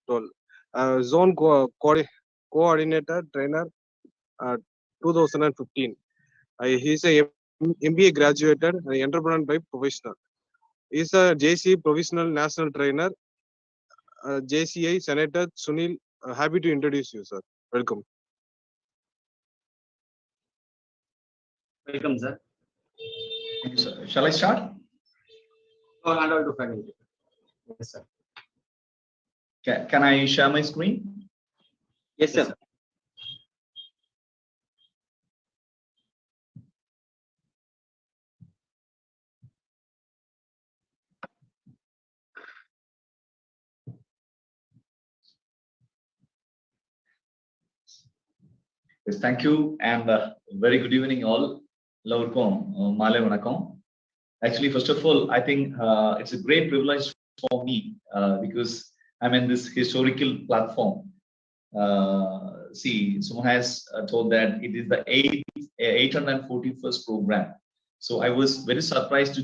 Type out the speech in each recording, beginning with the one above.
12. Zone coordinator trainer, 2015. He's a MBA graduated, entrepreneur by professional. He's a JC professional national trainer, JCI Senator Sunil. Happy to introduce you, sir. Welcome. Welcome, sir. Thank you, sir. Shall I start? Or hand over to Fanny. Yes, sir. Can I share my screen? Yes, sir. Yes, thank you, and very good evening, all. Male vanakkam. Actually, first of all, I think it's a great privilege for me because I'm in this historical platform. See, someone has told that it is the 841st program. So I was very surprised to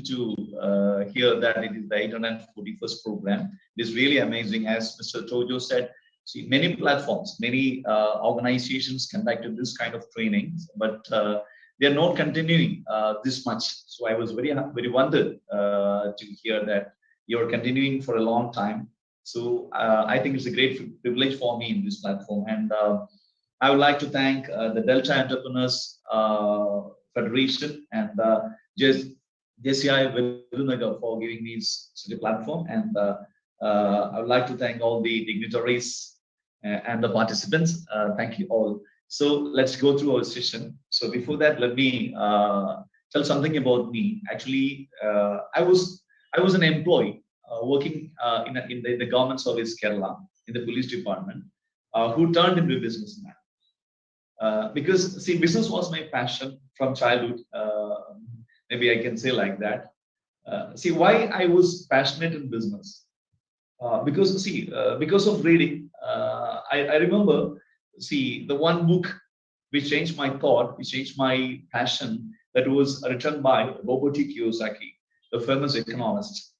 hear that it is the 841st program. It is really amazing. As Mr. Tojo said, see, many platforms, many organizations conducted this kind of trainings, but they are not continuing this much. So I was very wondered to hear that you're continuing for a long time. So I think it's a great privilege for me in this platform. And I would like to thank the Delta Entrepreneurs Federation and JCI Virunagar for giving me such a platform. And I would like to thank all the dignitaries and the participants. Thank you all. So let's go through our session. So before that, let me tell something about me. Actually, I was an employee working in the government service Kerala in the police department, who turned into a businessman. Because see, business was my passion from childhood. Maybe I can say like that. See, why I was passionate in business? Because see, because of reading, I remember. See, the one book which changed my thought, which changed my passion, that was written by Robert T. Kiyosaki, the famous economist.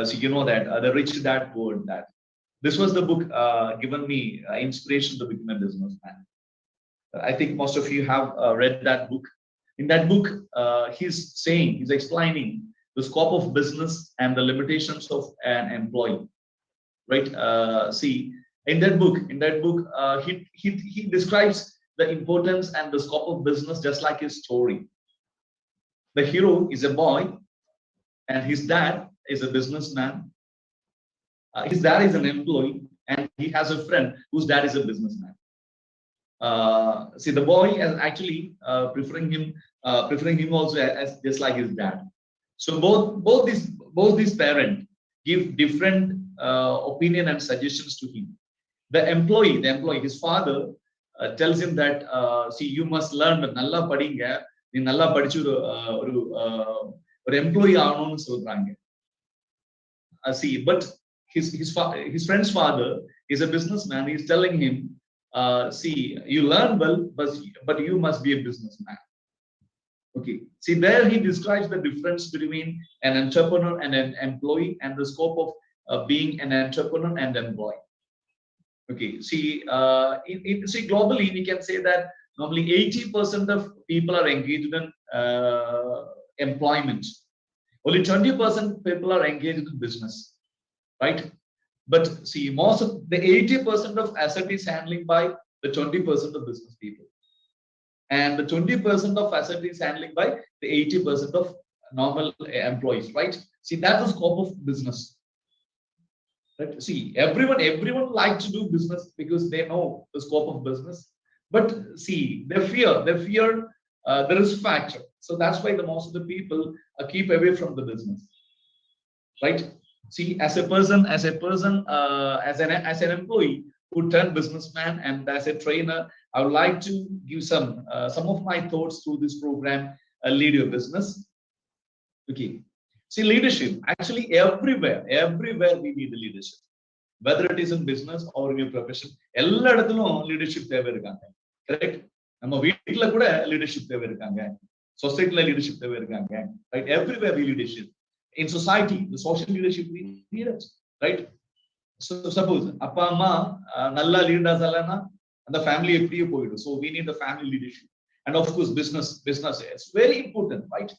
So you know that the Rich Dad Poor Dad. This was the book given me inspiration to become a businessman. I think most of you have read that book. In that book, he's explaining the scope of business and the limitations of an employee. Right? See, in that book, he describes the importance and the scope of business just like his story. The hero is a boy, and his dad is a businessman. His dad is an employee, and he has a friend whose dad is a businessman. See, the boy is actually preferring him also as just like his dad. So both these parents give different opinion and suggestions to him. The employee, his father tells him that see, you must learn nalla padinga, nee nalla padichu oru employee aanonu solranga. See, but his friend's father is a businessman. He's telling him, see, you learn well, but you must be a businessman. Okay. See, there he describes the difference between an entrepreneur and an employee and the scope of being an entrepreneur and employee. Okay. See, see, globally, we can say that normally 80% of people are engaged in employment. Only 20% people are engaged in business, right? But see, most of the 80% of asset is handling by the 20% of business people. And the 20% of asset is handling by the 80% of normal employees, right? See, that's the scope of business. Right? See, everyone likes to do business because they know the scope of business. But see, they fear the risk factor. So that's why the most of the people keep away from the business, right? See, as an employee who turned businessman and as a trainer, I would like to give some of my thoughts through this program, Lead Your Business. Okay. See, leadership, actually everywhere we need the leadership. Whether it is in business or in your profession, எல்லா இடத்திலும் leadership தேவை இருக்காங்க. Correct? நம்ம வீட்ல கூட leadership தேவை இருக்காங்க. Society leadership தேவை இருக்காங்க. Right? Everywhere we leadership. In society, the social leadership we need it. Right? So suppose அப்பா அம்மா நல்ல leaders அல்லனா அந்த family எப்படியே போயிடும். So we need the family leadership. And of course business it's very important, right?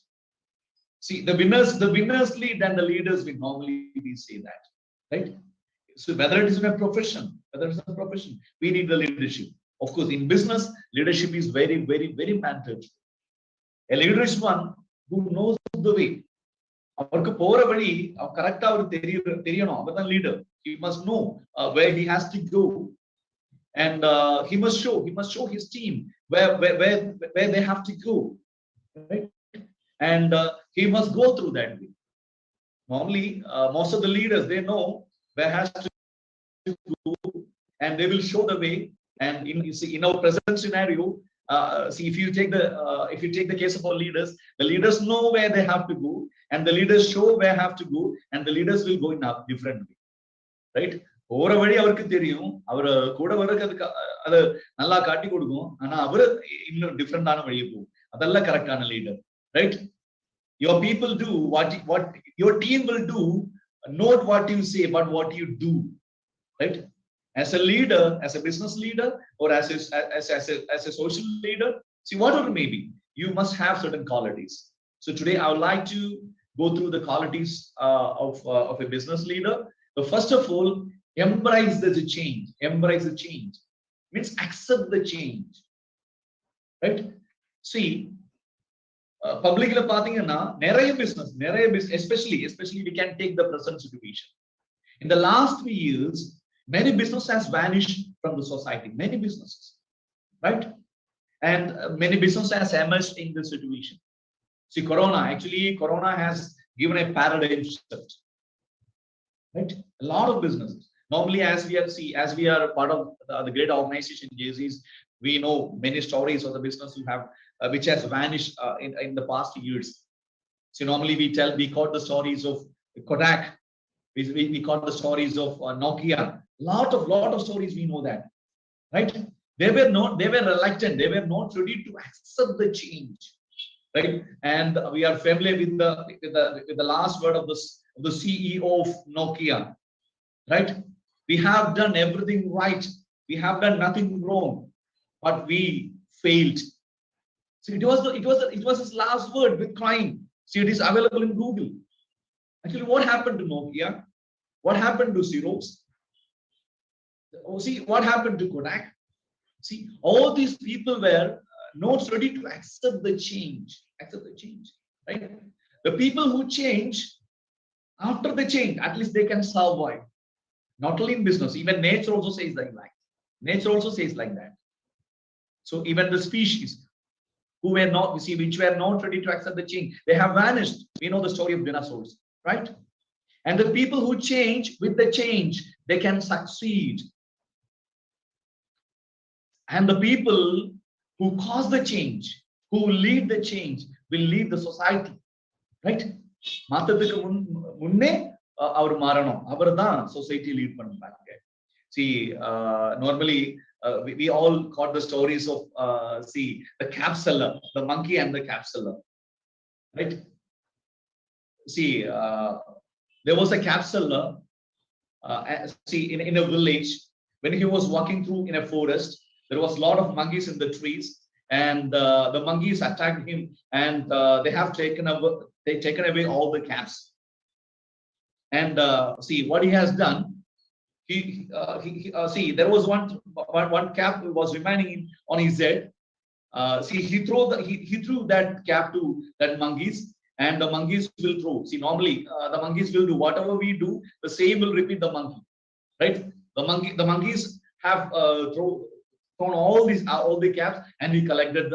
See, the winners lead and the leaders win. Normally we say that, right? So whether it is in a profession, we need the leadership. Of course, in business, leadership is very, very, very mandatory. A leader is one who knows the way. அவருக்கு போற வழி கரெக்டா அவருக்கு தெரியணும். அவர்தான் leader. He must know where he has to go, and he must show his team where they have to go, right? And he must go through that way. Normally, most of the leaders, they know where has to go, and they will show the way. And in our present scenario, see, if you take the case of our leaders, the leaders know where they have to go, and the leaders show where have to go, and the leaders will go in a different way, right? போற வழி அவருக்கு தெரியும், அவர் கூட வர்றதுக்கு அது நல்லா காட்டி கொடுக்கும், ஆனா அவர் இன்னும் டிஃபரெண்டான வழியை போகும். அதெல்லாம் கரெக்டான leader, right? Your people do what your team will do, not what you say but what you do, right? As a leader, as a business leader, or as a social leader, see, whatever it may be, you must have certain qualities. So today I would like to go through the qualities of a business leader. So first of all, embrace the change. Embrace the change means accept the change, right? See, public la pathina நிறைய business especially we can take the present situation. In the last 3 years, many businesses has vanished from the society, many businesses, right? And many businesses has emerged in this situation. See, corona has given a paradigm shift, right? A lot of businesses, normally as we are part of the great organization JCs, we know many stories of the business who have which has vanished in the past years. So normally we quote the stories of Kodak, we quote the stories of Nokia. Lot of stories, we know that, right? They were reluctant, they were not ready to accept the change, right? And we are familiar with the last word of the CEO of Nokia, right? We have done everything right, we have done nothing wrong, but we failed. So it was his last word with crying. See, it is available in Google. Actually, what happened to Nokia? What happened to Xerox? See, what happened to Kodak? See, all these people were not ready to accept the change, right? The people who change, after the change, at least they can survive. Not only in business, even nature also says like that. Nature also says like that. So even the species who were not, which were not ready to accept the change, they have vanished. We know the story of dinosaurs, right? And the people who change with the change, they can succeed. And the people who cause the change, who lead the change, will lead the society, right? மாத்தத்துக்கு முன்னே அவர் மாறணும், அவர்தான் society lead பண்ணுவாங்க. See, normally we all caught the stories of see, the cap seller, the monkey and the cap seller, right? See, there was a cap seller see, in a village. When he was walking through in a forest, there was a lot of monkeys in the trees, and the monkeys attacked him, and they have taken away all the caps. And see what he has done. He see, there was one cap was remaining on his head. See, he threw that cap to that monkeys, and the monkeys will throw. See, normally the monkeys will do whatever we do, the same will repeat the monkey, right? The monkeys have thrown all the caps, and we collected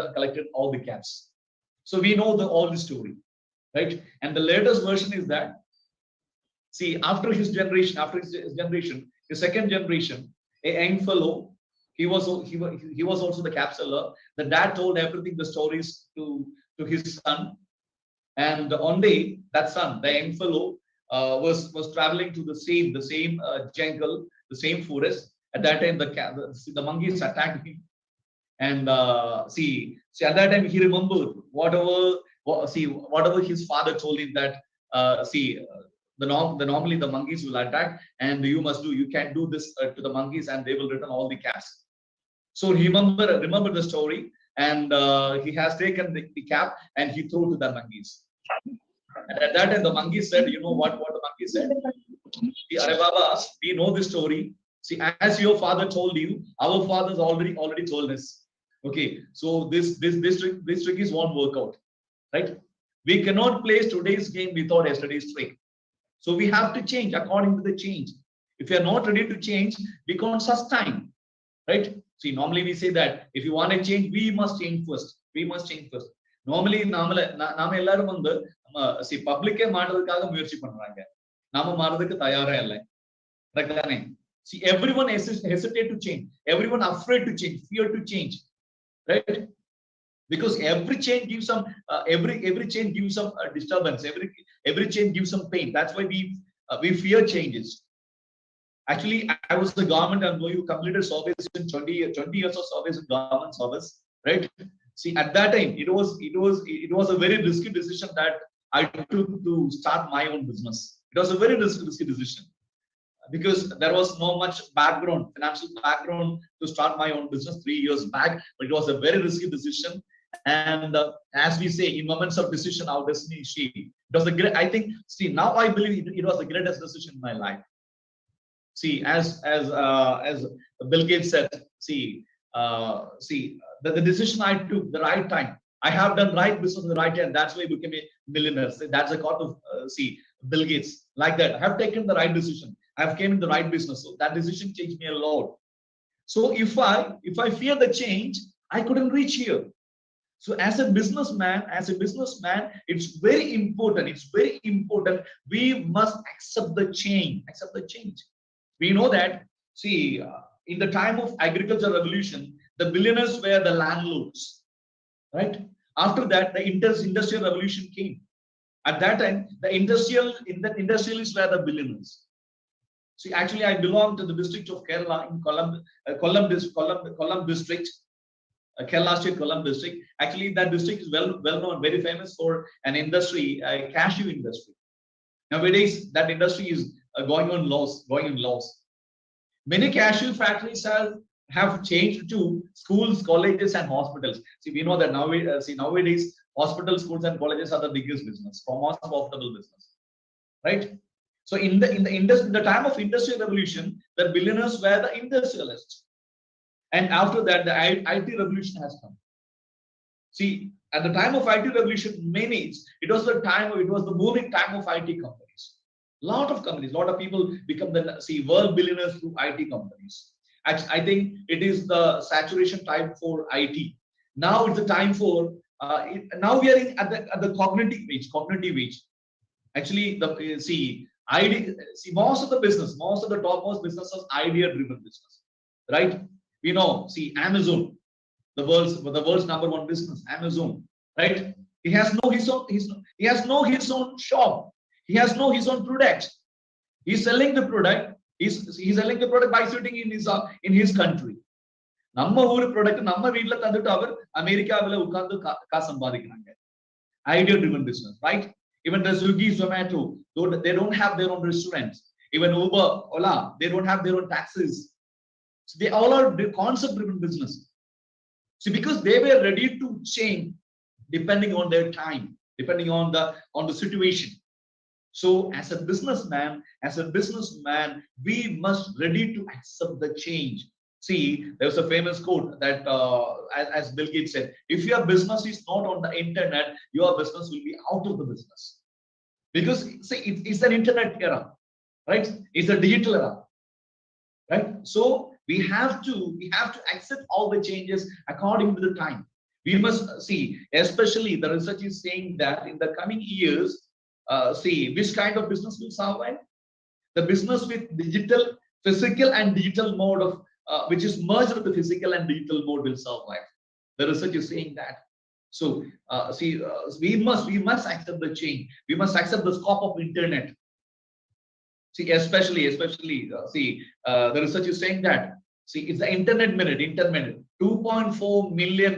all the caps. So we know all the story, right? And the latest version is that, see, after his generation, the second generation, a young fellow, he was also the cap seller. The dad told everything, the stories to his son. And one day, that son, the young fellow, was traveling to the same jungle, the same forest. At that time, the monkeys attacked him. And see, at that time he remembered whatever his father told him, that see, normally the monkeys will attack, and you can do this to the monkeys, and they will return all the cats. So remember the story, and he has taken the cap and he threw to the monkeys. And at that time, the monkey said, you know what the monkey said? Are Baba, we know the story. See, as your father told you, our fathers already told us. Okay, so this trick is won't work out, right? We cannot play today's game without yesterday's trick. So we have to change according to the change. If you are not ready to change, we can't sustain, right? See, normally we say that if you want to change, we must change first. We must change first. Normally, நாம எல்லாரும் வந்து see public மாறதுக்காக முயற்சி பண்றாங்க. நாம மாறதுக்கு தயாரா இல்லை. Correct தானே? See, everyone hesitate to change. Everyone afraid to change, fear to change, right? Because every change gives some every change gives some disturbance. Every change gives some pain. That's why we fear changes. Actually, I was the government employee who completed service in 20 years of service in government service, right? See, at that time, it was a very risky decision that I took to start my own business. It was a very risky decision because there was no much financial background to start my own business 3 years back. But it was a very risky decision. And as we say, in moments of decision, our destiny is shaped. It was a great. I think. See, now I believe it was the greatest decision in my life. See, as Bill Gates said, the decision I took the right time. I have done right business at the right time. That's why I became a millionaire. That's a quote of Bill Gates. Like that, I have taken the right decision. I have came in the right business. So that decision changed me a lot. So if I fear the change, I couldn't reach here. So as a businessman, it's very important. It's very important. We must accept the change. Accept the change. We know that. See, in the time of agricultural revolution, the billionaires were the landlords, right? After that, the industrial revolution came. At that time, the industrialists were the billionaires. See, actually, I belong to the district of Kerala in Kollam district. Kerala State Kollam district. Actually, that district is well known, very famous for an industry, cashew industry. Nowadays, that industry is going in loss. Many cashew factories have changed to schools, colleges, and hospitals. See, we know that nowadays hospitals, schools, and colleges are the biggest business, for most profitable business, right? So in the time of industrial revolution, the billionaires were the industrialists. And after that, the IT revolution has come. See, at the time of IT revolution, it was the booming time of IT companies. Lot of people become the world billionaires through IT companies. I think it is the saturation time for IT. Now it's the time for now we are at the cognitive age. Actually, most of the topmost businesses idea-driven business, right? We know, see, Amazon, the world's number one business, Amazon, right? He has no his own shop. He has no his own product. He's selling the product. He's selling the product by sitting in his country. நம்ம ஒரு product நம்ம வீட்ல தந்துட்டு அவர் அமெரிக்காவில உட்கார்ந்து காசு சம்பாதிக்கிறாங்க. Idea driven business, right? Even the Swiggy, Zomato, they don't have their own restaurants. Even Uber, Ola, they don't have their own taxis. So they all are concept driven business. See, because they were ready to change depending on their time, depending on the situation. So as a businessman, we must ready to accept the change. See, there's a famous quote that as Bill Gates said, if your business is not on the internet, your business will be out of the business. Because see, it's an internet era, right? It's a digital era, right? So we have to accept all the changes according to the time. We must see, especially the research is saying that in the coming years, which kind of business will survive? The business with physical and digital mode of which is merged with the physical and digital mode will survive. The research is saying that. So we must accept the change. We must accept the scope of internet. See, especially the research is saying that. See, it's the internet minute. 2.4 million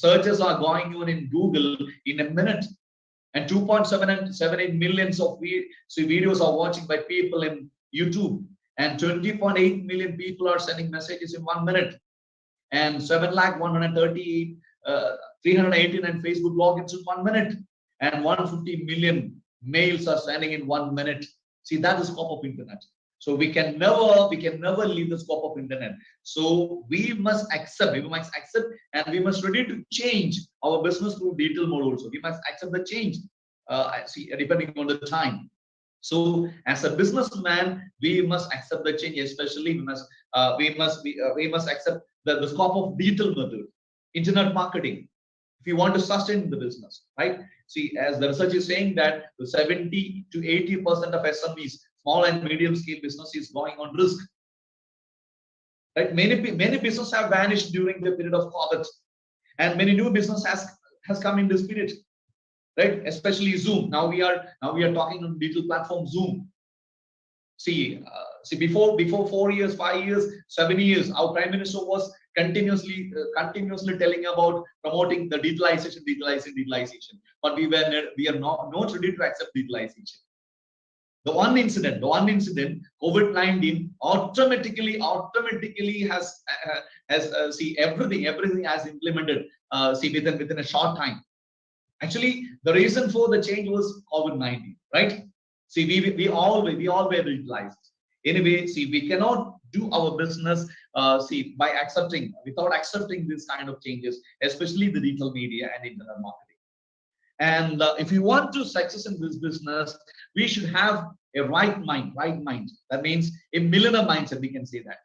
searches are going on in Google in a minute. And 2.78 millions of videos are watching by people in YouTube. And 20.8 million people are sending messages in 1 minute. And 7,138,389 Facebook logins in 1 minute. And 150 million mails are sending in 1 minute. See, that is the scope of internet. So we can never leave the scope of internet. So we must accept, and we must ready to change our business through digital mode also. We must accept the change, depending on the time. So as a businessman, we must accept the change. Especially we must accept the scope of digital method, internet marketing, if you want to sustain the business, right? See, as the research is saying that 70 to 80% of SMEs, small and medium scale business, is going on risk. Right? Many businesses have vanished during the period of COVID, and many new business has come in this period. Right? Especially Zoom. Now we are talking on digital platform Zoom. See, before 4 years, 5 years, 7 years, our Prime Minister was continuously telling about promoting the digitalization. But we are not ready to accept digitalization. The one incident, COVID-19 automatically has everything has implemented within a short time. Actually, the reason for the change was COVID-19, right? See, we all were digitalized. Anyway, see, we cannot do our business without accepting this kind of changes, especially the digital media and internet marketing. And if you want to success in this business, we should have a right mind. That means a millionaire mindset, we can say that.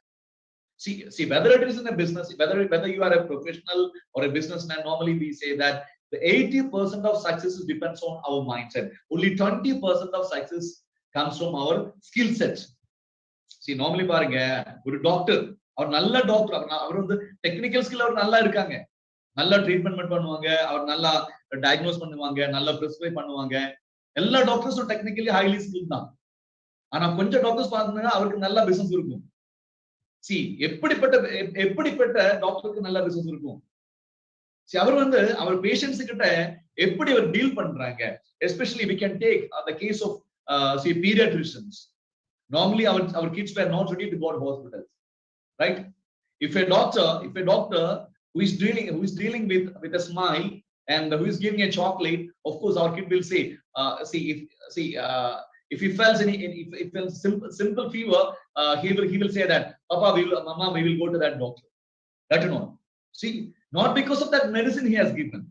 See, whether it is in a business, whether you are a professional or a businessman, normally we say that the 80% of success depends on our mindset. Only 20% of success comes from our skill set. See, normally பாருங்க, ஒரு doctor, அவர் நல்ல doctor, அவர் வந்து technical skill அவர் நல்லா இருக்காங்க, நல்லா treatment பண்ணுவாங்க, அவர் நல்லா diagnose பண்ணுவாங்க, நல்லா பிரிஸ்கிரைப் பண்ணுவாங்க. எல்லா டாக்டர்ஸும் டெக்னிக்கலி ஹைலி ஸ்கில் தான். ஆனா கொஞ்சம் டாக்டர்ஸ் பார்த்தீங்கன்னா அவருக்கு நல்ல பிசினஸ் இருக்கும். சி, எப்படிப்பட்ட டாக்டருக்கு நல்ல பிசினஸ் இருக்கும்? சி, அவர் வந்து அவர் பேஷண்ட்ஸ் கிட்ட எப்படி அவர் டீல் பண்றாங்க? Especially we can take the case of pediatricians. Normally our kids were not ready to go to hospitals, right? If a doctor who is dealing with a smile and who is giving a chocolate, of course our kid will say, if he felt simple fever, he will say that, Mama, we will go to that doctor. That you know. See, not because of that medicine he has given,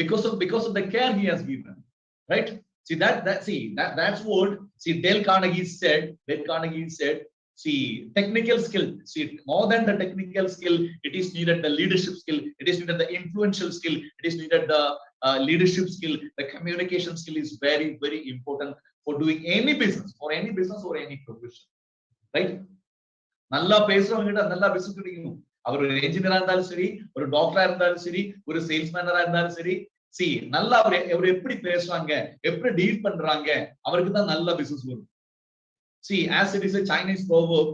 because of the care he has given, right? See, that's what Dale Carnegie said. See, technical skill. See, more than the technical skill, it is needed the leadership skill. It is needed the influential skill. It is needed the leadership skill. The communication skill is very, very important for doing any business or any profession, right? நல்லா பேசுறவங்க நல்லா business கிடைக்கும். அவர் ஒரு என்ஜினியரா இருந்தாலும் சரி, ஒரு டாக்டரா இருந்தாலும் சரி, ஒரு சேல்ஸ்மேனரா இருந்தாலும் சரி, சி நல்லா அவர் எப்படி பேசுறாங்க, எப்படி டீல் பண்றாங்க, அவருக்கு தான் நல்ல பிசினஸ் வரும். See, as it is a Chinese proverb,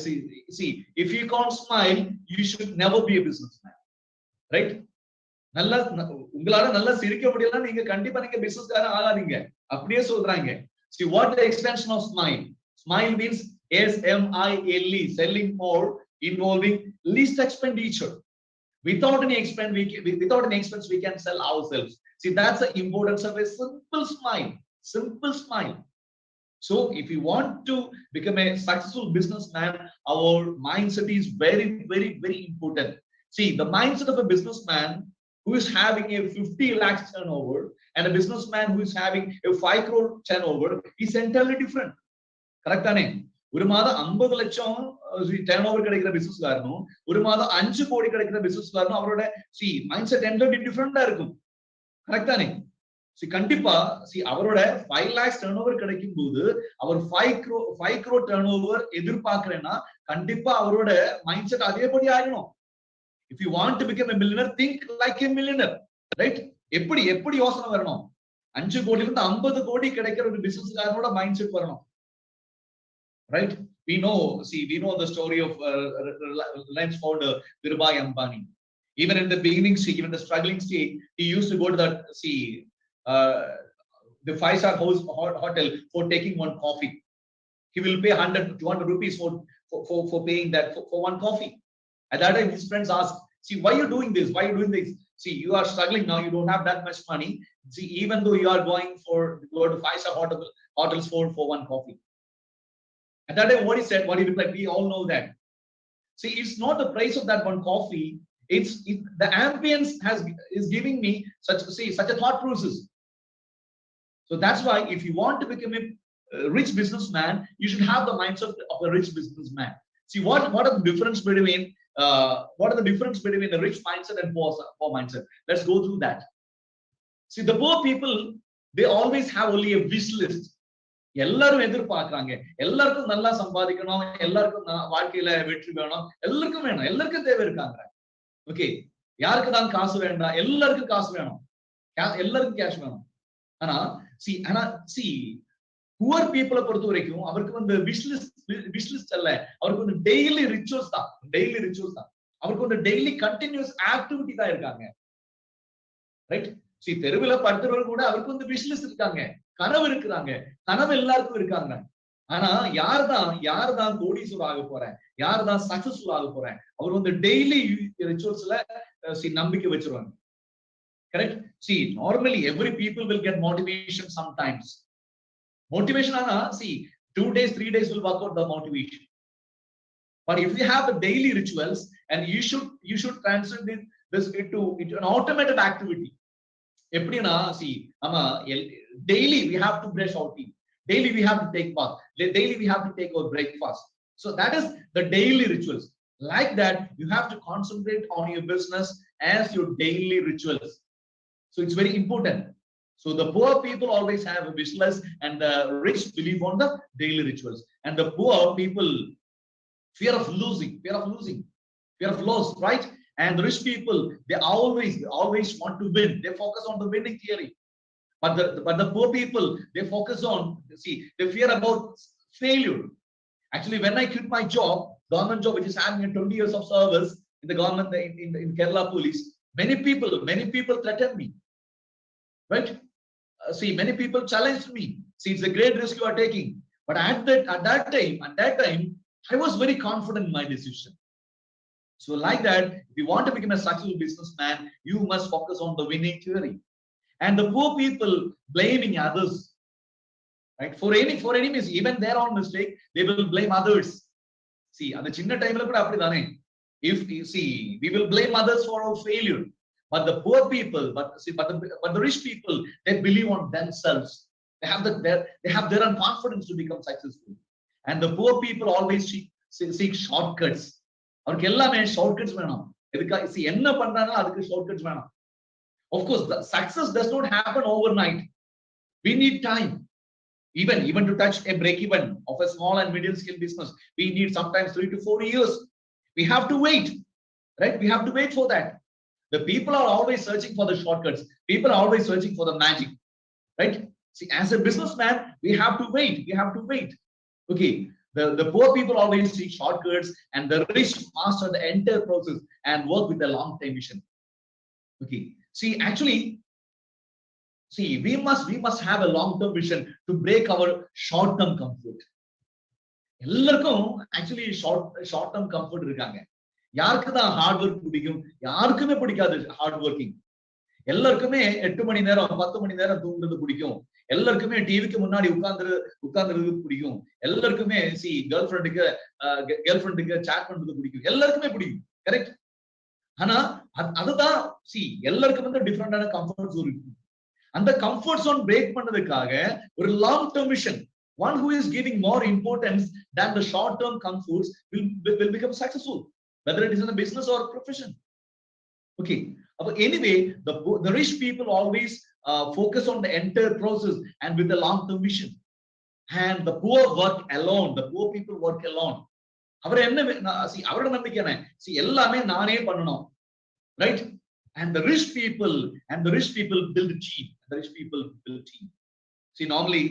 see, if you can't smile, you should never be a businessman, right? நல்லா உங்களால நல்லா சிரிக்க முடியலன்னா நீங்க கண்டிப்பா நீங்க பிசினஸ்காரன் ஆகாதீங்க, அப்படியே சொல்றாங்க. See, what the extension of smile? Smile means SMILE, selling more involving least expenditure. Without any expense, we can sell ourselves. See, that's the importance of a simple smile. So, if you want to become a successful businessman, our mindset is very, very, very important. See, the mindset of a businessman who is having a 50 lakhs turnover and a businessman who is having a 5 crore turnover is entirely different. Correct? ஒரு மாதம் 50 லட்சம் turn over கிடைக்கிற business காரனும் ஒரு மாதம் 5 கோடி கிடைக்கிற business காரனும் அவரோட mind set entirely டிஃபரெண்டா இருக்கும். கரெக்ட் தானே? கண்டிப்பா அவரோட 5 lakhs டர்ன் ஓவர் கிடைக்கும் போது அவர் 5 crore டர்ன் ஓவர் எதிர்பார்க்கிறேன்னா கண்டிப்பா அவரோட மைண்ட் செட் அதேபடி ஆகணும். If you want to become a millionaire, think like a millionaire, right? எப்படி யோசனை வரணும்? 5 கோடியில இருந்து 50 கோடி கிடைக்கிற ஒரு பிசினஸ் காரனோட மைண்ட் செட் வரணும், right? We know the story of Reliance founder Dhirubhai Ambani. Even in the beginning, even the struggling stage, he used to go to that the 5-star hotel for taking one coffee. He will pay 100, 200 rupees for paying that for one coffee. At that time, his friends ask, see, why are you doing this? Why are you doing this? See, you are struggling now. You don't have that much money. See, even though you are going to 5-star hotels for one coffee. At that time, what he said, what he replied, we all know that. See, it's not the price of that one coffee. It's the ambience is giving me such a thought process. So that's why if you want to become a rich businessman, you should have the mindset of a rich businessman. See, what are the difference between a rich mindset and poor mindset? Let's go through that. See, the poor people, they always have only a wish list. எல்லாரும் எதிர்பார்க்கறாங்க, எல்லாருக்கும் நல்லா சம்பாதிக்கணும், எல்லாருக்கும் வாழ்க்கையில வெற்றி வேணும், எல்லாருக்கும் வேணும், எல்லாருக்கும் தேவை இருக்காங்க. ஓகே, யாருக்கு தான் காசு வேண்டாம்? எல்லாருக்கும் காசு வேணும், எல்லாருக்கும் கேஷ் வேணும். ஆனா புவர் பீப்புளை பொறுத்த வரைக்கும் அவருக்கு வந்து விஷ் லிஸ்ட் அல்ல, அவருக்கு வந்து டெய்லி ரிச்சுவல்ஸ் தான். அவருக்கு வந்து டெய்லி கண்டினியூஸ் ஆக்டிவிட்டி தான் இருக்காங்க. ரைட்? see தெருவுல படுத்துறவங்க கூட அவருக்கு வந்து விஷ் லிஸ்ட் இருக்காங்க, கனவு இருக்கிறாங்க, கனவு எல்லாருக்கும் இருக்காங்க. ஆனா யார்தான் கோடீஸ்வரர் ஆக போறேன், யார்தான் சக்சஸ்ஃபுல் ஆக போறேன், அவர் வந்து டெய்லி ரிச்சுவல்ஸ்ல நம்பிக்கை வச்சிருவாங்க. Correct? See, normally every people will get motivation sometimes. Motivation, see, 2 days, 3 days will work out the motivation. But if you have the daily rituals, and you should translate this into an automated activity. Eppadina, see, daily we have to brush our teeth. Daily we have to take bath. Daily we have to take our breakfast. So that is the daily rituals. Like that, you have to concentrate on your business as your daily rituals. So it's very important. So the poor people always have a wish list, and the rich believe on the daily rituals. And the poor people, fear of loss, right? And the rich people, they always want to win. They focus on the winning theory. But the poor people, they focus on, they fear about failure. Actually, when I quit my job, government job, which is having 20 years of service in the government, in Kerala police, many people threatened me. Right? Many people challenged me. See, it's a great risk you are taking. But at that time, I was very confident in my decision. So like that, if you want to become a successful businessman, you must focus on the winning theory. And the poor people blaming others, right? For any mistake, even their own mistake, they will blame others. See, at the chinna time la kuda appadidane. If you see, we will blame others for our failure. But the poor people, but the rich people, they believe on themselves. They have their own confidence to become successful. And the poor people always seek shortcuts. அவருக்கு எல்லாமே shortcuts வேணும். see என்ன பண்றாங்க அதுக்கு shortcuts வேணும். Of course, the success does not happen overnight. We need time. Even to touch a break-even of a small and medium-scale business, we need sometimes 3 to 4 years. We have to wait, right? We have to wait for that. The people are always searching for the shortcuts. People are always searching for the magic, right? See, as a businessman, we have to wait. Okay, the poor people always seek shortcuts, and the rich master the entire process and work with a long-term vision. Okay, we must have a long-term vision to break our short-term comfort. எல்லாருக்கும் actually short-term comfort இருக்காங்க. யாருக்கு தான் hard work பிடிக்கும்? யாருக்குமே பிடிக்காது hard working. எல்லாருக்குமே 8 மணி நேரம் 10 மணி நேரம் தூங்குறது பிடிக்கும். எல்லாருக்குமே டிவிக்கு முன்னாடி உட்கார்ந்துறது பிடிக்கும். எல்லாருக்குமே கேர்ள் ஃப்ரெண்டுக்கு சாட் பண்றது பிடிக்கும். எல்லாருக்குமே பிடிக்கும். கரெக்ட்? ஆனா அதுதான் எல்லாருக்கும் வந்து டிஃபரெண்டான கம்ஃபர்ட் ஜோன் இருக்கு. அந்த கம்ஃபர்ட் ஜோன் பிரேக் பண்ணதுக்காக ஒரு long term vision, one who is giving more importance than the short term comforts will become successful, whether it is in a business or a profession. Okay, but anyway, the rich people always focus on the entire process and with the long term vision, and the poor work alone. The poor people work alone. அவர் என்ன அவரோட நம்பிக்கை என்ன? எல்லாமே நானே பண்ணணும், right? And the rich people build a team. Normally,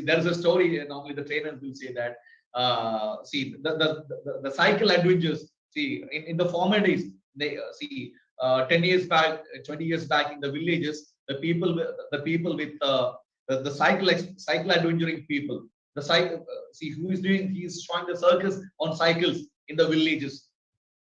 there is a story. Normally, the trainers will say that. The cycle adventures. In the former days, they 10 years back, 20 years back in the villages, the people with the cycle adventuring people. The cycle, see who is doing, he is showing the circus on cycles in the villages.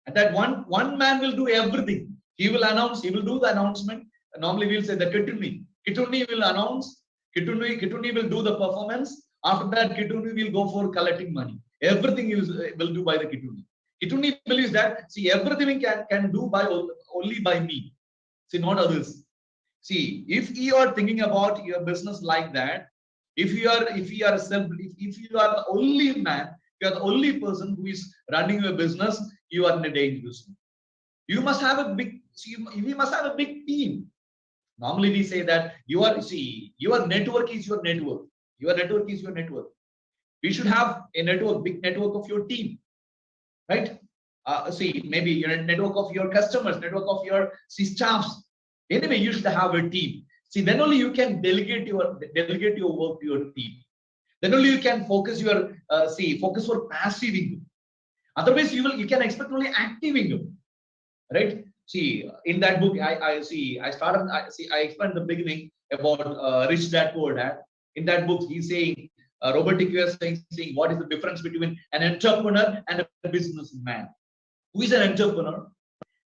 And that one man will do everything. He will announce, he will do the announcement. Normally we'll say the Kituni. Kituni will announce, Kituni will do the performance. After that, Kituni will go for collecting money. Everything he will do by the Kituni. Kituni believes that, see, everything can do by only by me. See, not others. See, if you are thinking about your business like that, if you are the only man, you are the only person who is running your business, you are in a dangerous zone. You must have a big, we must have a big team. Normally we say that your network is your network. Your network is your network. We should have a network, big network of your team, right? Maybe your network of your customers, network of your staffs. Anyway, you should have a team. See, then only you can delegate your work to your team. Then only you can focus your focus for passive income. Otherwise, you can expect only active income, right? See, in that book, I explained the beginning about Rich Dad Poor Dad. In that book, he's saying Robert Kiyosaki is saying what is the difference between an entrepreneur and a businessman. Who is an entrepreneur?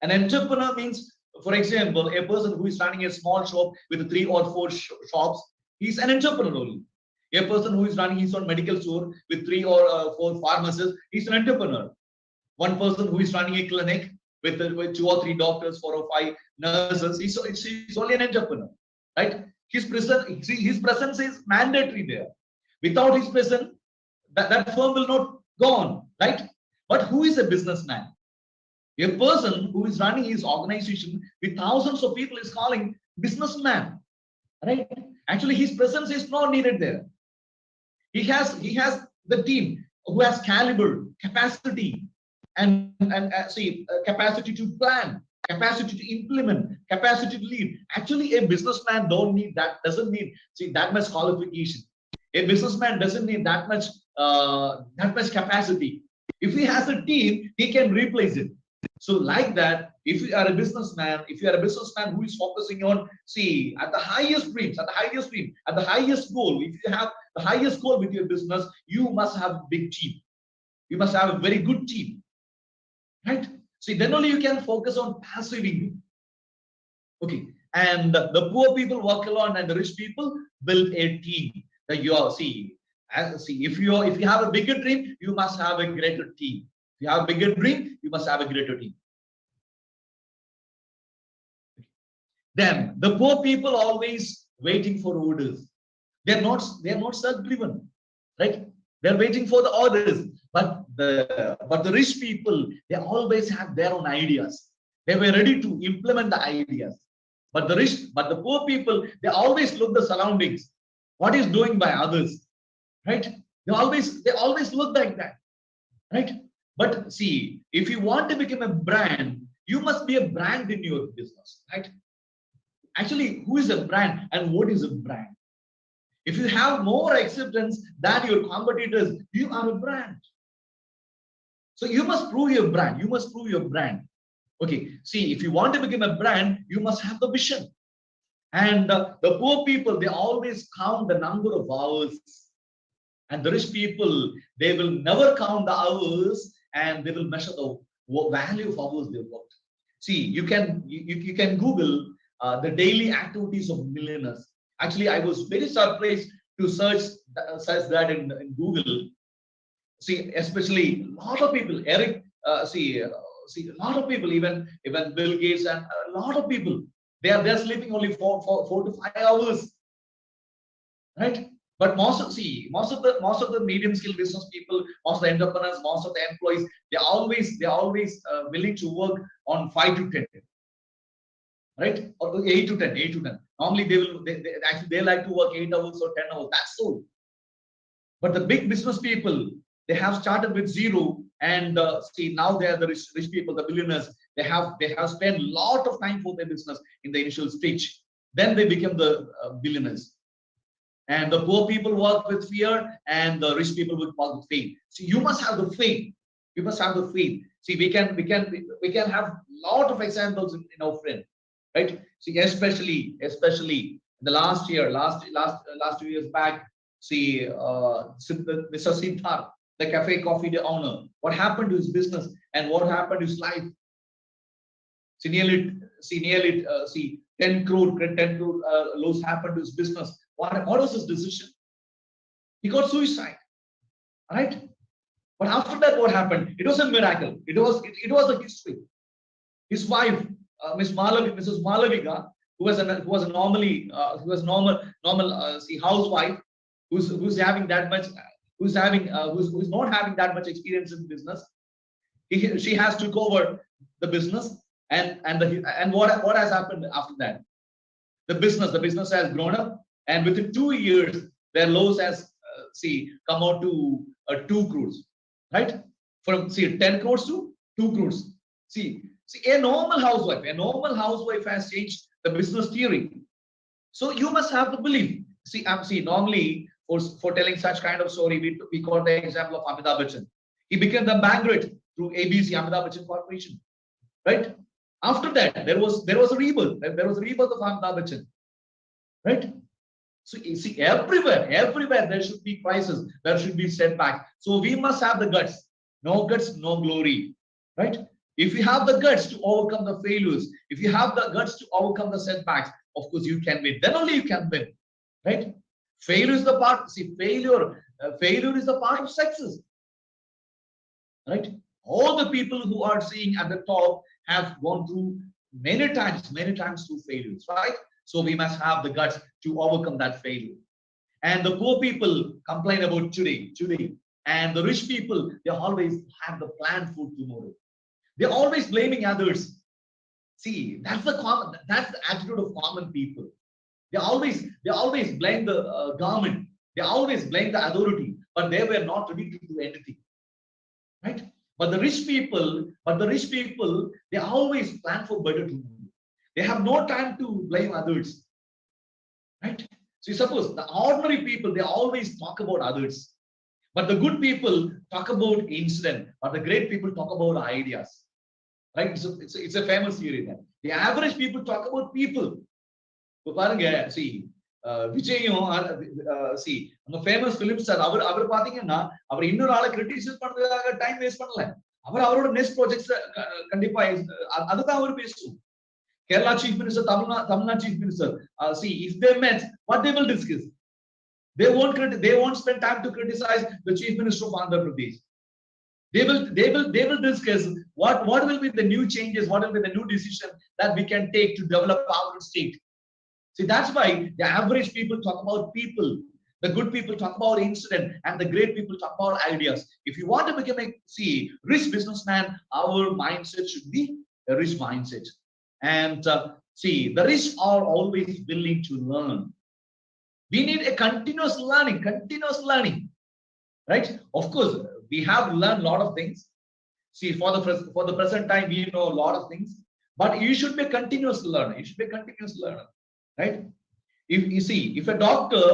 An entrepreneur means, for example, a person who is running a small shop with 3 or 4 shops, he's an entrepreneur only. A person who is running his own medical store with 3 or 4 pharmacists, he's an entrepreneur. One person who is running a clinic with 2 or 3 doctors, 4 or 5 nurses, he's only an entrepreneur, right? His presence is mandatory there. Without his presence, that firm will not go on, right? But who is a businessman? A person who is running his organization with thousands of people is calling businessman, right? Actually, his presence is not needed there. He has the team who has caliber, capacity, and capacity to plan, capacity to implement, capacity to lead. Actually, a businessman doesn't need that much qualification. A businessman doesn't need that much capacity. If he has a team, he can replace it. So like that, if you are a businessman who is focusing on, at the highest dreams, at the highest goal, if you have the highest goal with your business, you must have a big team. You must have a very good team, right? See, then only you can focus on passive income. Okay, and the poor people work alone, and the rich people build a team. That you are if you have a bigger dream, you must have a greater team. If you have a bigger dream, you must have a greater team. Then the poor people always waiting for orders. They're not self-driven, right? They're waiting for the orders. But the rich people, they always have their own ideas. They were ready to implement the ideas. But the poor people, they always look the surroundings. What is doing by others, right? They always look like that, right? But see, if you want to become a brand, you must be a brand in your business, right? Actually, who is a brand and what is a brand? If you have more acceptance than your competitors, you are a brand. So you must prove your brand. You must prove your brand. Okay, see, if you want to become a brand, you must have the vision. And the poor people, they always count the number of hours. And the rich people, they will never count the hours, and they will measure the value of hours they worked. See, you can Google the daily activities of millionaires. Actually, I was very surprised to search that in Google. See, especially a lot of people, Eric, a lot of people, even Bill Gates, and a lot of people, they're sleeping only 4 to 5 hours, right? But most of the medium skilled business people, most of the entrepreneurs, most of the employees, they're always willing to work on 5 to 10, right? Or 8 to 10. Normally they like to work 8 hours or 10 hours. That's all. But the big business people, they have started with 0, and now they are the rich people, the billionaires. They have spent a lot of time for their business in the initial stage. Then they become the billionaires. And the poor people work with fear, and the rich people work with faith. So you must have the faith. You must have the faith. See, we can have a lot of examples in our friend. right? See, especially the last year, last 2 years back, see, Mr. Siddharth, the cafe coffee day owner, what happened to his business and what happened to his life? See, nearly 10 crore loss happened to his business. What was his decision? He got suicide, right? But after that, what happened? It was a miracle. It was a history. His wife, Mrs. Malavika, who was normal housewife, who's not having that much experience in business. She has took over the business, and what has happened after that? The business has grown up, and within 2 years, their loss has come out to 2 crores, right? From 10 crores to 2 crores. See, a normal housewife has changed the business theory. So you must have the belief. Normally for telling such kind of story, we got the example of Amitabh Bachchan. He became the bankrupt through ABC, Amitabh Bachchan Corporation, right? After that, there was a rebirth. There was a rebirth of Amitabh Bachchan, right? So you see, everywhere there should be crisis, there should be setback. So we must have the guts. No guts, no glory, right? If you have the guts to overcome the failures, if you have the guts to overcome the setbacks, of course you can win. Then only you can win, right? Failure is the part. See, failure is the part of success, right? All the people who are seeing at the top have gone through many times through failures, right? So we must have the guts to overcome that failure. And the poor people complain about today, and the rich people, they always have the plan for tomorrow. They're always blaming others. See, that's the attitude of common people. They always blame the government. They always blame the authority, but they were not ready to do anything, right? But the rich people, they always plan for better tomorrow. They have no time to blame others, right? So suppose the ordinary people, they always talk about others, but the good people talk about incident, but the great people talk about ideas, right? It's a famous theory then. The average people talk about people. So பாருங்க, see, விஜயும் நம்ம famous film star அவர் பாத்தீங்கன்னா அவர் இன்னொரு ஆளை criticise பண்றதுக்காக time waste பண்ணல. அவரோட next projects கண்டிப்பா அதுதான் அவர் பேசும். Kerala Chief Minister, Tamil Nadu Chief Minister, if they met, what they will discuss? They won't spend time to criticize the Chief Minister of Andhra Pradesh. They will discuss what will be the new changes, what will be the new decision that we can take to develop our state. See, that's why the average people talk about people, the good people talk about incident, and the great people talk about ideas. If you want to become a rich businessman, our mindset should be a rich mindset. And the rich are always willing to learn. We need a continuous learning, right? Of course, we have learned a lot of things. See, for the present time, we know a lot of things, but you should be a continuous learner. Right? If a doctor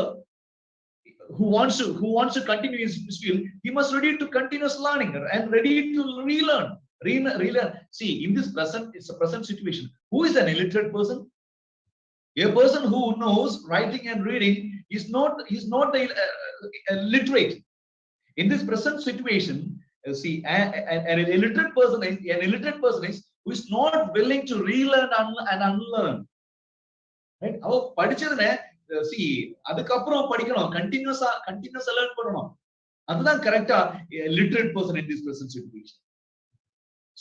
who wants to continue his field, he must ready to continuous learning and ready to relearn. See, in this it's a present situation. Who is an illiterate person? A person who knows writing and reading is not literate. In this present situation, an illiterate person is who is not willing to relearn and unlearn. Right? அதுக்கப்புறம் படிக்கணும், கண்டினியூஸா learn பண்ணணும். அதுதான் கரெக்டா literate person in this present situation.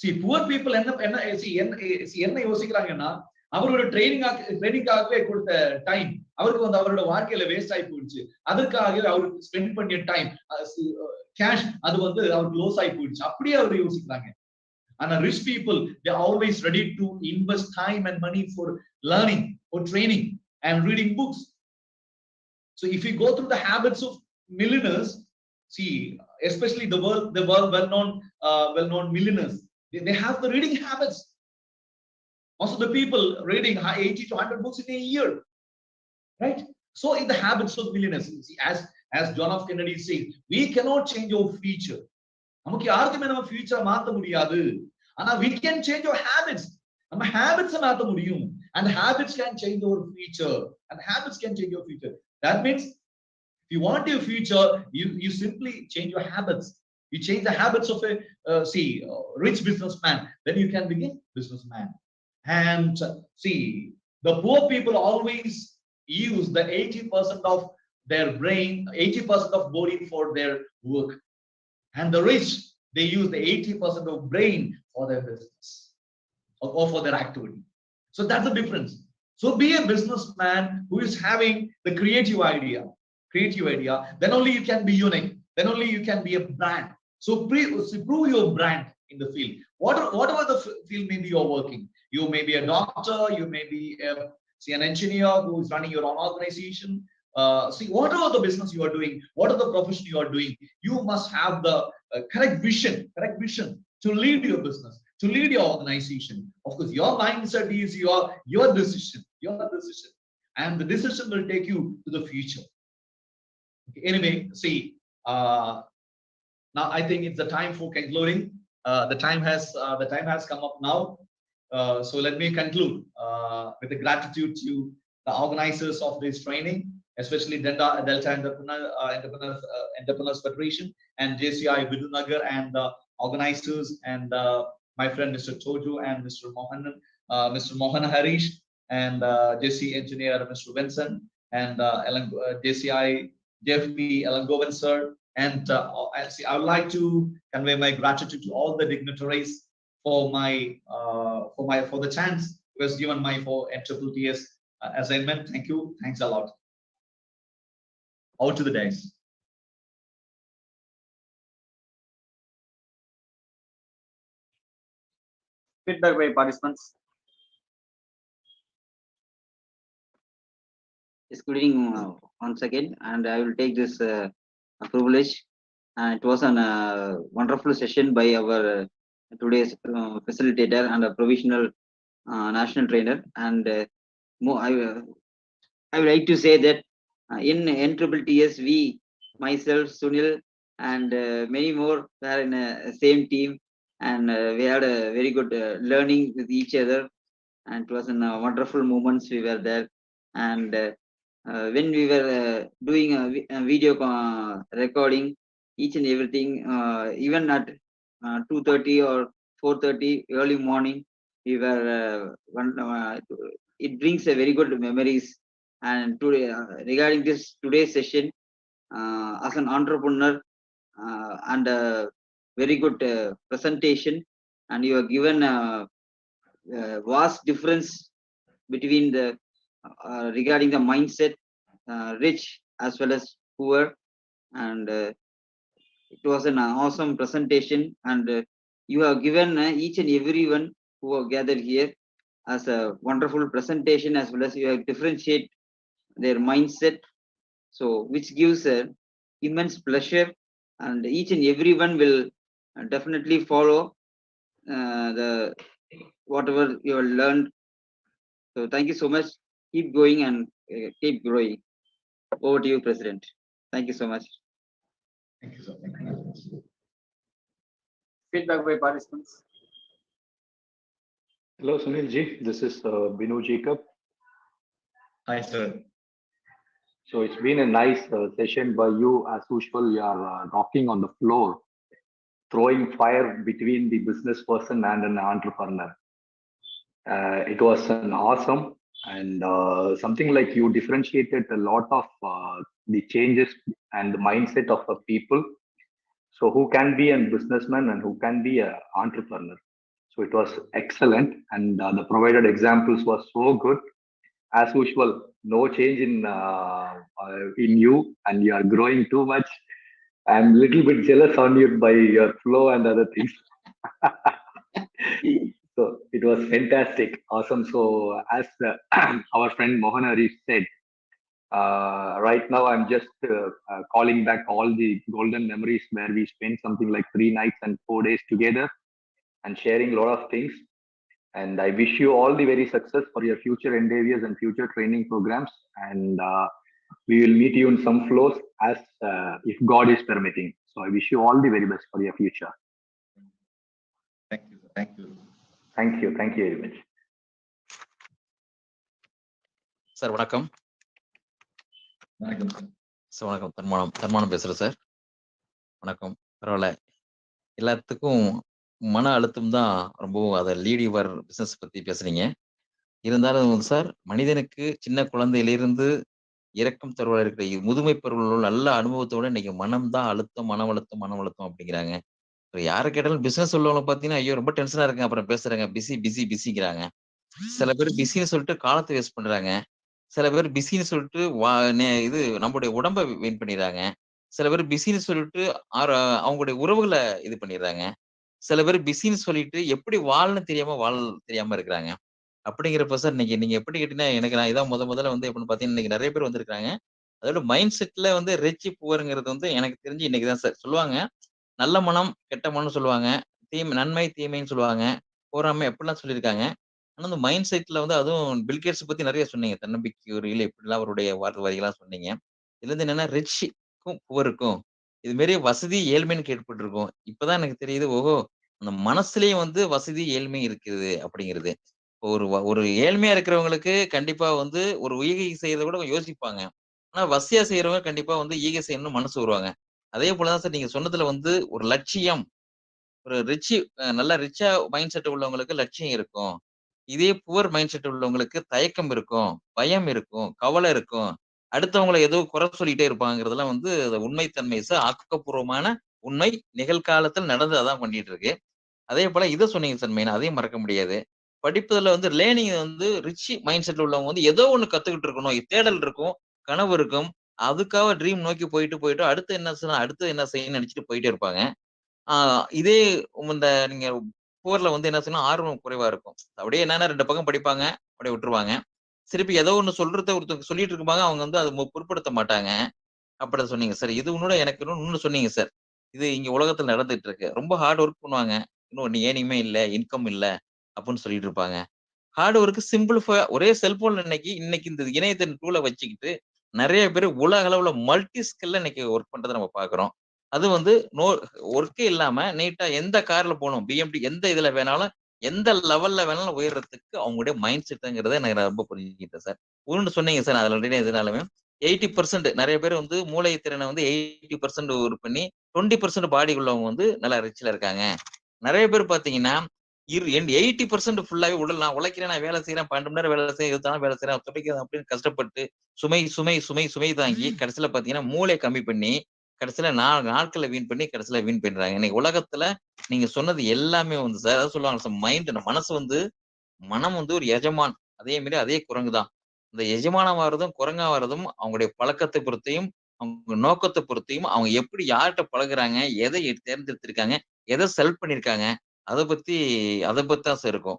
See, poor people என்ன யோசிக்கிறாங்கன்னா, அவரோட ட்ரைனிங்காகவே கொடுத்த time அவருக்கு அவரோட வாழ்க்கையில வேஸ்ட் ஆகி போயிடுச்சு. அதற்காக அவருக்கு ஸ்பெண்ட் பண்ணிய டைம் கேஷ் அது அவருக்கு லோஸ் ஆகி போயிடுச்சு. அப்படியே அவர் யோசிக்கிறாங்க. And rich people, they're always ready to invest time and money for learning, for training, and reading books. So if you go through the habits of millionaires, especially the well-known millionaires, they have the reading habits. Also, the people reading 80 to 100 books in a year, right? So in the habits of millionaires, as John F. Kennedy says, we cannot change our future. நமக்கு யாருக்குமே நம்ம ஃபியூச்சரை மாத்த முடியாது. ஆனா we can change our habits. நம்ம ஹேபிட்ஸை மாத்த முடியும். And habits can change your future. And habits can change your future. That means if you want your future, you simply change your habits. You change the habits of a rich businessman. Then you can become businessman. And see, the poor people always use the 80% of their brain, 80% of body for their work. And the rich, they use the 80% of brain for their business or for their activity. So that's the difference. So be a businessman who is having the creative idea, then only you can be unique. Then only you can be a brand. So prove your brand in the field. Whatever the field maybe you're working. You may be a doctor, you may be an engineer who is running your own organization. See, whatever the business you are doing, whatever the profession you are doing, you must have the correct vision to lead your business, to lead your organization. Of course, your mindset is your decision, and the decision will take you to the future. Okay, anyway, see, now I think it's the time for concluding. The time has come up now. So let me conclude with the gratitude to the organizers of this training, especially Delta Entrepreneurs Federation and JCI Vidunagar, and the organizers, and my friend Mr. Toju and Mr. Mohana Harish, and JC engineer Mr. Vincent, and JCI JFP Elangovan sir. And I would like to convey my gratitude to all the dignitaries for the chance was given for NTTS assignment. Thank you. Thanks a lot. Out to the days. Feedback by participants. Yes, good evening once again, and I will take this privilege. It was a wonderful session by our today's facilitator and a provisional national trainer. And I would like to say that in NTTS, we, myself, Sunil, and many more were in a same team, and we had a very good learning with each other, and it was in wonderful moments we were there. And when we were doing a video recording, each and everything, even at 2:30 or 4:30 early morning, we were it brings a very good memories. And today, regarding today's session, as an entrepreneur and a very good presentation, and you are given a vast difference between the regarding the mindset, rich as well as poor, and it was an awesome presentation. And you have given each and everyone who are gathered here as a wonderful presentation, as well as you have differentiate their mindset, so which gives immense pleasure, and each and everyone will definitely follow the whatever you have learned. So thank you so much. Keep going and keep growing. Over to you, President. Thank you so much. Thank you, sir. Thank you. Feedback by participants. Hello, Sunil ji. This is Binu Jacob. Hi, sir. So it's been a nice session by you. As usual, you are rocking on the floor, throwing fire between the business person and an entrepreneur. It was an awesome, and something like you differentiated a lot of the changes and the mindset of a people. So who can be a businessman and who can be an entrepreneur. So it was excellent, and the provided examples were so good. As usual, no change in you, and you are growing too much. I'm a little bit jealous on you by your flow and other things. So it was fantastic, awesome. So as our friend Mohana said, right now I'm just calling back all the golden memories where we spent something like 3 nights and 4 days together and sharing a lot of things. And I wish you all the very success for your future endeavors and future training programs. And we will meet you in some flows as if God is permitting. So I wish you all the very best for your future. Thank you. Thank you. Thank you. Thank you very much. Sir வணக்கம். வணக்கம் sir. Sir வணக்கம். தன்மானம் பேசுறேன் sir. வணக்கம். பரவாயில்ல. எல்லாத்துக்கும் மன அழுத்தம் தான் ரொம்பவும் அதை லீட் யுவர் பிசினஸ் பத்தி பேசுறீங்க. இருந்தாலும் சார் மனிதனுக்கு சின்ன குழந்தையிலிருந்து இரக்கம் தருவா இருக்கிற முதுமை பருவ நல்ல அனுபவத்தோட இன்னைக்கு மனம் தான் அழுத்தம், மன அழுத்தம் அப்படிங்கிறாங்க. இப்ப யாரை கேட்டாலும் பிசினஸ் உள்ளவங்க பாத்தீங்கன்னா, ஐயோ ரொம்ப டென்ஷனா இருக்குங்க, அப்புறம் பேசுறாங்க, பிஸிங்கிறாங்க. சில பேர் பிஸின்னு சொல்லிட்டு காலத்தை வேஸ்ட் பண்றாங்க. சில பேர் பிஸின்னு சொல்லிட்டு இது நம்முடைய உடம்ப வீண் பண்ணிடுறாங்க. சில பேர் பிஸின்னு சொல்லிட்டு அவங்களுடைய உறவுகளை இது பண்ணிடுறாங்க. சில பேர் பிஸின்னு சொல்லிட்டு எப்படி வாழ தெரியாம இருக்கிறாங்க. அப்படிங்கிறப்ப சார் இன்னைக்கு நீங்க எப்படி கேட்டீங்கன்னா, எனக்கு நான் இதான் முதல்ல வந்து எப்படின்னு பார்த்தீங்கன்னா, இன்னைக்கு நெறைய பேர் வந்திருக்காங்க. அதோட மைண்ட் செட்ல வந்து ரிச் புவர்ங்கிறது வந்து எனக்கு தெரிஞ்சு இன்னைக்கு தான் சார் சொல்லுவாங்க. நல்ல மனம், கெட்ட மனம்னு சொல்லுவாங்க. நன்மை, தீமைன்னு சொல்லுவாங்க. பொறாமை அப்படிலாம் சொல்லியிருக்காங்க. ஆனா, அந்த மைண்ட் செட்ல வந்து அதுவும் பில்கேட்ஸ் பத்தி நெறைய சொன்னீங்க. தன்னம்பிக்கை உரையில எப்படிலாம் அவருடைய வார்த்தை வரிகள்லாம் சொன்னீங்க. இதுல இருந்து என்னன்னா ரிச்சுக்கும், புவருக்கும் இது மாரி வசதி, ஏழ்மைன்னு கேள்விப்பட்டிருக்கோம். இப்பதான் எனக்கு தெரியுது. ஓஹோ! அந்த மனசுலயும் வந்து வசதி, ஏழ்மை இருக்குது அப்படிங்கிறது. ஒரு ஏழ்மையா இருக்கிறவங்களுக்கு கண்டிப்பா வந்து ஒரு ஈகை செய்யறத கூட யோசிப்பாங்க. ஆனா வசதியா செய்றவங்க கண்டிப்பா வந்து ஈகை செய்யணும்னு மனசு வருவாங்க. அதே போல தான் சார் நீங்க சொன்னதுல வந்து ஒரு லட்சியம், ஒரு நல்லா ரிச்சா மைண்ட் செட் உள்ளவங்களுக்கு லட்சியம் இருக்கும். இதே புவர் மைண்ட் செட் உள்ளவங்களுக்கு தயக்கம் இருக்கும், பயம் இருக்கும், கவலை இருக்கும். அடுத்தவங்கள ஏதோ குறை சொல்லிட்டே இருப்பாங்கிறதெல்லாம் வந்து அது உண்மைத்தன்மை சார். ஆக்கப்பூர்வமான உண்மை. நிகழ்காலத்தில் நடந்து அதான் பண்ணிட்டு இருக்கு. அதே போல இத சொன்னீங்க சார் மெயினா. அதையும் மறக்க முடியாது. படிப்புல வந்து லேர்னிங் வந்து ரிச் மைண்ட் செட்ல உள்ளவங்க வந்து ஏதோ ஒண்ணு கத்துக்கிட்டு இருக்கணும். தேடல் இருக்கும், கனவு இருக்கும். அதுக்காக ட்ரீம் நோக்கி போயிட்டு அடுத்து என்ன செய்யணும்னு நெனச்சுட்டு போயிட்டே இருப்பாங்க. ஆ இதே இந்த நீங்க புவர்ல வந்து என்ன செய்யணும் ஆர்வம் குறைவா இருக்கும். அப்படியே என்னன்னா 2 பக்கம் படிப்பாங்க, அப்படியே விட்டுருவாங்க. திருப்பி ஏதோ ஒண்ணு ஒருத்தவங்க சொல்லிட்டு இருப்பாங்க. அவங்க வந்து அத பொருட்படுத்த மாட்டாங்க. அப்படி சொன்னீங்க சார். இது உன்னோட எனக்கு இன்னொன்னு சொன்னீங்க சார். இது இங்க உலகத்துல நடந்துட்டு இருக்கு. ரொம்ப ஹார்ட் ஒர்க் பண்ணுவாங்க. இன்னும் ஏர்னிங்குமே இல்ல, இன்கம் இல்ல அப்டின்னு சொல்லிட்டு இருப்பாங்க. ஹார்ட் ஒர்க் ஒரே செல்போன்ல இன்னைக்கு இந்த இணையத்தின் டூல வச்சுக்கிட்டு நெறைய பேர் உலக அளவுல மல்டி ஸ்கில்ல இன்னைக்கு ஒர்க் பண்றத நம்ம பார்க்கிறோம். அது வந்து ஒர்க்கே இல்லாம நீட்டா எந்த கார்ல போணும், பிஎம்டி எந்த இதுல வேணாலும், எந்த லெவல்ல வேணாலும் உயர்றதுக்கு அவங்களுடைய மைண்ட் செட்ங்கிறத எனக்கு ரொம்ப புரிஞ்சுக்கிட்டேன் சார். ஒண்ணு சொன்னீங்க சார். அதுல ஆல்ரெடி எதுனாலுமே 80% நெறைய பேர் வந்து மூளை திறனை வந்து 80% ஒர்க் பண்ணி 20% பாடி உள்ளவங்க வந்து நல்லா ரிச்ல இருக்காங்க. நெறைய பேர் பார்த்தீங்கன்னா, 80% ஃபுல்லாவே உடல் நான் உழைக்கிறேன், நான் வேலை செய்றேன், 12 மணி நேரம் வேலை செய்றேன், 24 வேலை செய்றேன், துடைக்கிறேன் அப்படின்னு கஷ்டப்பட்டு சுமை தாங்கி கடைசியில பார்த்தீங்கன்னா, மூளைய கம்மி பண்ணி, கடைசியில நாட்கள வீண் பண்ணி, கடைசியில வீண் பண்றாங்க. இன்னைக்கு உலகத்துல நீங்க சொன்னது எல்லாமே வந்து சார் அதான் சொல்லுவாங்க சார் மனம் வந்து ஒரு எஜமான். அதே மாரி அதே குரங்கு தான். இந்த எஜமானா மாறுறதும், குரங்கா மாறுறதும் அவங்களுடைய பழக்கத்தை பொறுத்தையும், அவங்க நோக்கத்த பொறுத்தையும், அவங்க எப்படி யார்ட்ட பழகுறாங்க, எதை தேர்ந்தெடுத்திருக்காங்க, எத செலக்ட் பண்ணியிருக்காங்க, அத பத்தி தான் சார் இருக்கும்.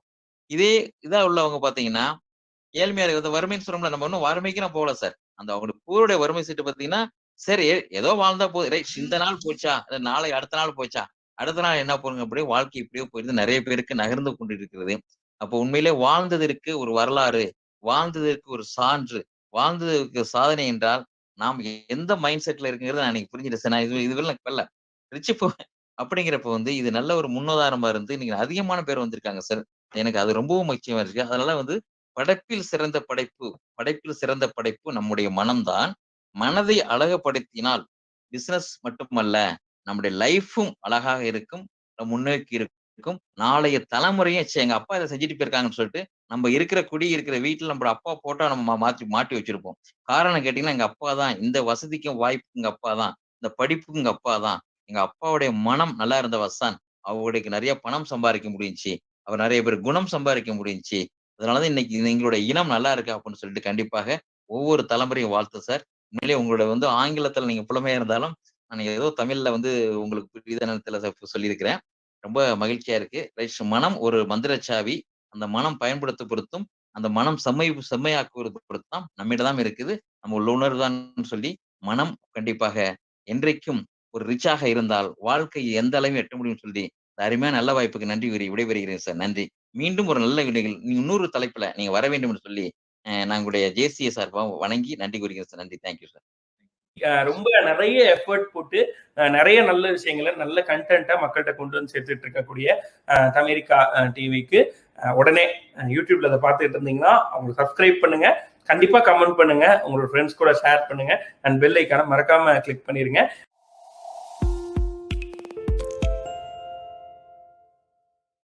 இதா உள்ளவங்க பார்த்தீங்கன்னா, ஏழ்மையா இருக்கிறது வறுமைன்னு சொல்றோம்ல, நம்ம இன்னும் வறுமைக்கு நான் போகல சார். அந்த அவங்களுடைய புவருடைய வறுமை சீட்டு பார்த்தீங்கன்னா, சரி ஏதோ வாழ்ந்தா போதும். ரைட் இந்த நாள் போச்சா, நாளை அடுத்த நாள் போச்சா, அடுத்த நாள் என்ன போகுங்க அப்படியே வாழ்க்கை இப்படியே போயிருந்து நெறைய பேருக்கு நகர்ந்து கொண்டிருக்கிறது. அப்போ உண்மையிலே வாழ்ந்ததற்கு ஒரு வரலாறு, வாழ்ந்ததற்கு ஒரு சான்று, வாழ்ந்ததற்கு சாதனை என்றால், நாம் எந்த மைண்ட் செட்ல இருக்குங்கிறத நான் இன்னைக்கு புரிஞ்சுட்டேன் சார். நான் இதுவரை எனக்கு வரல. ரிச் அப்படிங்கிறப்ப வந்து இது நல்ல ஒரு முன்னுதாரணமா இருந்து இன்னைக்கு அதிகமான பேர் வந்திருக்காங்க சார். எனக்கு அது ரொம்பவும் முக்கியமா இருக்கு. அதனால வந்து படைப்பில் சிறந்த படைப்பு நம்முடைய மனம்தான். மனதை அழகுபடுத்தினால் பிசினஸ் மட்டுமல்ல, நம்முடைய லைஃப்பும் அழகாக இருக்கும். முன்னோக்கி இருக்கும். நாளைய தலைமுறையும் எங்க அப்பா இத செஞ்சுட்டு போயிருக்காங்கன்னு சொல்லிட்டு, நம்ம இருக்கிற வீட்ல நம்ம அப்பா போட்டோ நம்ம மாட்டி வச்சிருப்போம். காரணம் கேட்டீங்கன்னா, எங்க அப்பா தான். இந்த வசதிக்கும் வாய்ப்புக்கும் எங்க அப்பா தான். இந்த படிப்புக்கும் எங்க அப்பா தான். எங்க அப்பாவுடைய மனம் நல்லா இருந்த வசான். அவருக்கு நெறைய பணம் சம்பாரிக்க முடிஞ்சுச்சு. அவர் நெறைய பேர் குணம் சம்பாரிக்க முடிஞ்சுச்சு. அதனாலதான் இன்னைக்கு எங்களுடைய இனம் நல்லா இருக்கு அப்படின்னு சொல்லிட்டு கண்டிப்பாக ஒவ்வொரு தலைமுறையும் வாழ்த்து சார். உண்மையிலேயே உங்களோட வந்து ஆங்கிலத்துல நீங்க புலமையா இருந்தாலும், நான் ஏதோ தமிழ்ல வந்து உங்களுக்கு புரியுதான சொல்லியிருக்கிறேன். ரொம்ப மகிழ்ச்சியா இருக்கு. மனம் ஒரு மந்திரச்சாவி. அந்த மனம் பயன்படுத்த பொறுத்தும், அந்த மனம் செம்மையாக்குவது பொறுத்து தான் நம்மிடம் தான் இருக்குது. நம்ம உள்ளுணர்வு தான் சொல்லி, மனம் கண்டிப்பாக என்றைக்கும் ஒரு ரிச்சாக இருந்தால், வாழ்க்கை எந்த அளவும் எட்ட முடியும்னு சொல்லி, இந்த அருமையான நல்ல வாய்ப்புக்கு நன்றி கூறி விடைபெறுகிறேன் சார். நன்றி. மீண்டும் ஒரு நல்ல இன்னொரு தலைப்புல நீங்க வர வேண்டும் என்று சொல்லி, நான் உங்களுடைய ஜேசிஏ சார்பா வணங்கி நன்றி கூறுகிறேன் சார். நன்றி. Thank you sir. ரொம்ப நிறைய எஃபர்ட் போட்டு நிறைய நல்ல விஷயங்களை நல்ல கண்டென்ட்டா மக்கள்கிட்ட கொண்டு வந்து சேர்த்துட்டு இருக்கக்கூடிய தமேரிக்கா டிவிக்கு உடனே யூடியூப்ல அதை பார்த்துட்டு இருந்தீங்கன்னா அவங்க சப்ஸ்கிரைப் பண்ணுங்க. கண்டிப்பா கமெண்ட் பண்ணுங்க, உங்களோட ஃப்ரெண்ட்ஸ் கூட ஷேர் பண்ணுங்க, அண்ட் பெல் ஐக்கான மறக்காம கிளிக் பண்ணிருங்க.